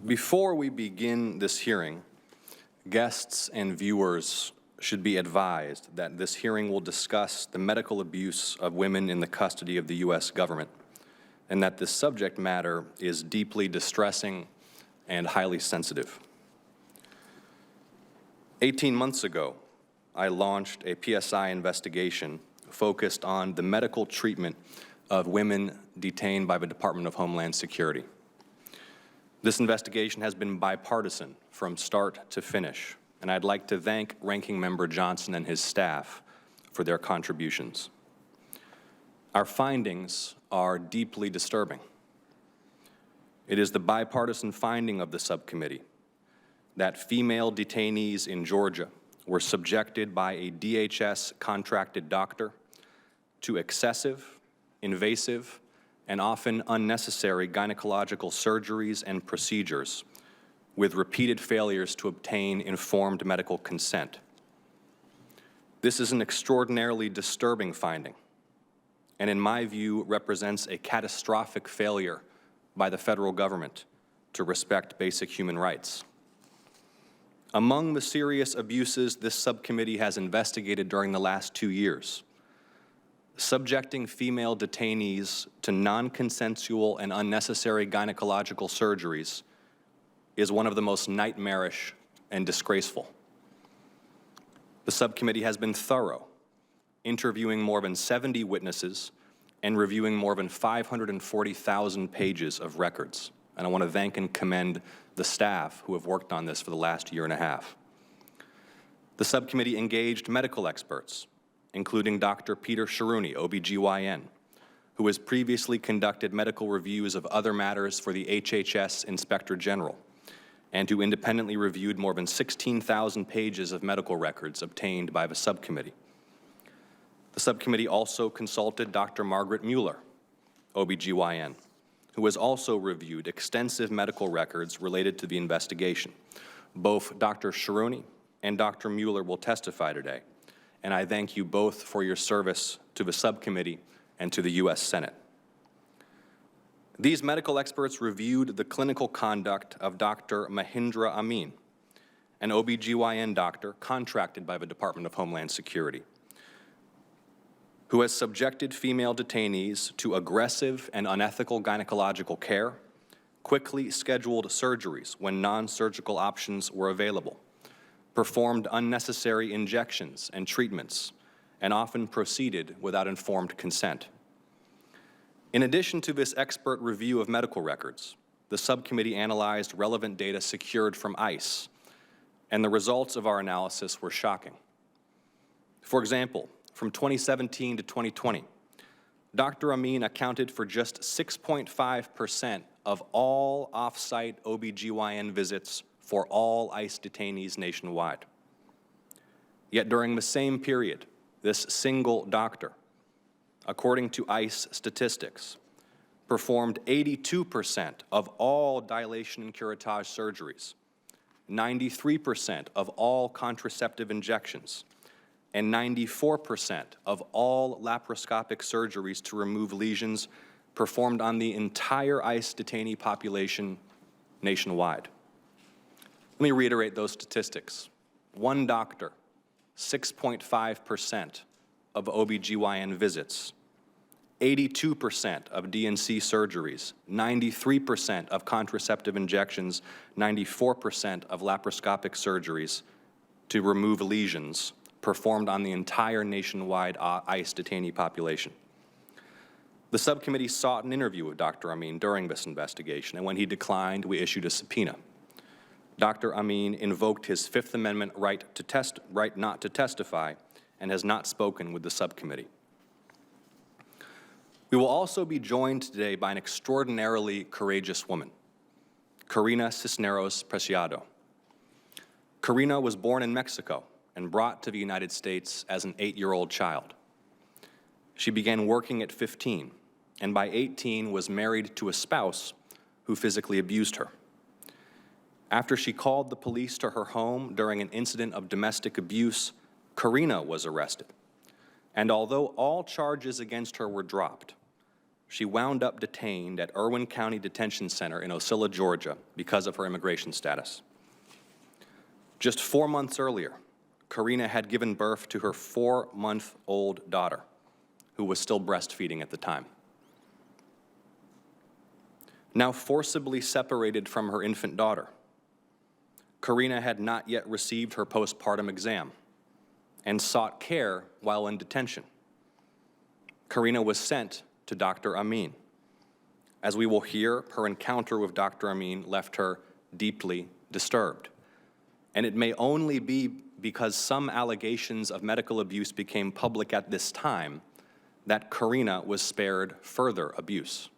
Before we begin this hearing, guests and viewers should be advised that this hearing will discuss the medical abuse of women in the custody of the U.S. government, and that this subject matter is deeply distressing and highly sensitive. 18 months ago, I launched a PSI investigation focused on the medical treatment of women detained by the Department of Homeland Security. This investigation has been bipartisan from start to finish, and I'd like to thank Ranking Member Johnson and his staff for their contributions. Our findings are deeply disturbing. It is the bipartisan finding of the subcommittee that female detainees in Georgia were subjected by a DHS-contracted doctor to excessive, invasive, and often unnecessary gynecological surgeries and procedures with repeated failures to obtain informed medical consent. This is an extraordinarily disturbing finding, and in my view represents a catastrophic failure by the federal government to respect basic human rights. Among the serious abuses this subcommittee has investigated during the last 2 years, subjecting female detainees to non-consensual and unnecessary gynecological surgeries is one of the most nightmarish and disgraceful. The subcommittee has been thorough, interviewing more than 70 witnesses and reviewing more than 540,000 pages of records. And I want to thank and commend the staff who have worked on this for the last year and a half. The subcommittee engaged medical experts, including Dr. Peter Sharuni, OBGYN, who has previously conducted medical reviews of other matters for the HHS Inspector General, and who independently reviewed more than 16,000 pages of medical records obtained by the subcommittee. The subcommittee also consulted Dr. Margaret Mueller, OBGYN, who has also reviewed extensive medical records related to the investigation. Both Dr. Sharuni and Dr. Mueller will testify today, and I thank you both for your service to the subcommittee and to the U.S. Senate. These medical experts reviewed the clinical conduct of Dr. Mahindra Amin, an OBGYN doctor contracted by the Department of Homeland Security, who has subjected female detainees to aggressive and unethical gynecological care, quickly scheduled surgeries when non-surgical options were available, performed unnecessary injections and treatments, and often proceeded without informed consent. In addition to this expert review of medical records, the subcommittee analyzed relevant data secured from ICE, and the results of our analysis were shocking. For example, from 2017 to 2020, Dr. Amin accounted for just 6.5% of all off-site OBGYN visits for all ICE detainees nationwide. Yet during the same period, this single doctor, according to ICE statistics, performed 82% of all dilation and curettage surgeries, 93% of all contraceptive injections, and 94% of all laparoscopic surgeries to remove lesions performed on the entire ICE detainee population nationwide. Let me reiterate those statistics. One doctor, 6.5% of OBGYN visits, 82% of DNC surgeries, 93% of contraceptive injections, 94% of laparoscopic surgeries to remove lesions performed on the entire nationwide ICE detainee population. The subcommittee sought an interview with Dr. Amin during this investigation, and when he declined, we issued a subpoena. Dr. Amin invoked his Fifth Amendment right not to testify and has not spoken with the subcommittee. We will also be joined today by an extraordinarily courageous woman, Karina Cisneros Preciado. Karina was born in Mexico and brought to the United States as an 8-year-old child. She began working at 15, and by 18 was married to a spouse who physically abused her. After she called the police to her home during an incident of domestic abuse, Karina was arrested. And although all charges against her were dropped, she wound up detained at Irwin County Detention Center in Ocilla, Georgia, because of her immigration status. Just 4 months earlier, Karina had given birth to her 4-month-old daughter, who was still breastfeeding at the time. Now forcibly separated from her infant daughter, Karina had not yet received her postpartum exam and sought care while in detention. Karina was sent to Dr. Amin. As we will hear, her encounter with Dr. Amin left her deeply disturbed. And it may only be because some allegations of medical abuse became public at this time that Karina was spared further abuse.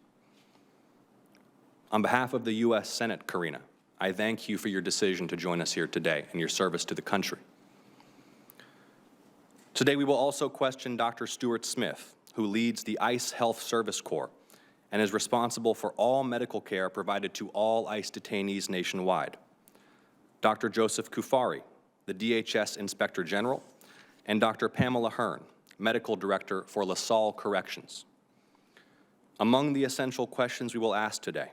On behalf of the U.S. Senate, Karina, I thank you for your decision to join us here today and your service to the country. Today we will also question Dr. Stuart Smith, who leads the ICE Health Service Corps and is responsible for all medical care provided to all ICE detainees nationwide. Dr. Joseph Kufari, the DHS Inspector General, and Dr. Pamela Hearn, Medical Director for LaSalle Corrections. Among the essential questions we will ask today: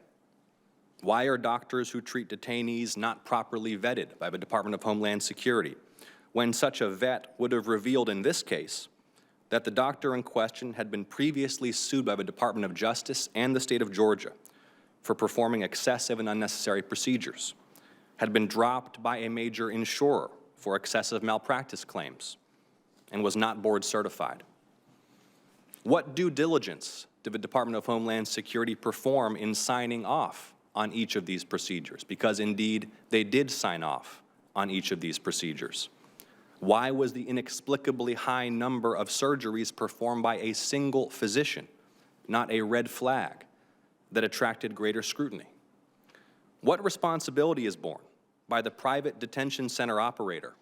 why are doctors who treat detainees not properly vetted by the Department of Homeland Security, when such a vet would have revealed in this case that the doctor in question had been previously sued by the Department of Justice and the state of Georgia for performing excessive and unnecessary procedures, had been dropped by a major insurer for excessive malpractice claims, and was not board certified? What due diligence did the Department of Homeland Security perform in signing off on each of these procedures? Because indeed, they did sign off on each of these procedures. Why was the inexplicably high number of surgeries performed by a single physician not a red flag that attracted greater scrutiny? What responsibility is borne by the private detention center operator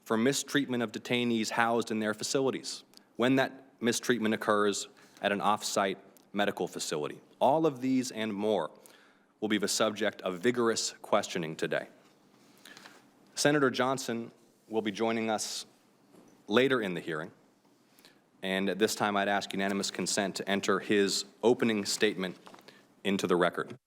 for mistreatment of detainees housed in their facilities when that mistreatment occurs at an off-site medical facility? All of these and more will be the subject of vigorous questioning today. Senator Johnson will be joining us later in the hearing, and at this time I'd ask unanimous consent to enter his opening statement into the record.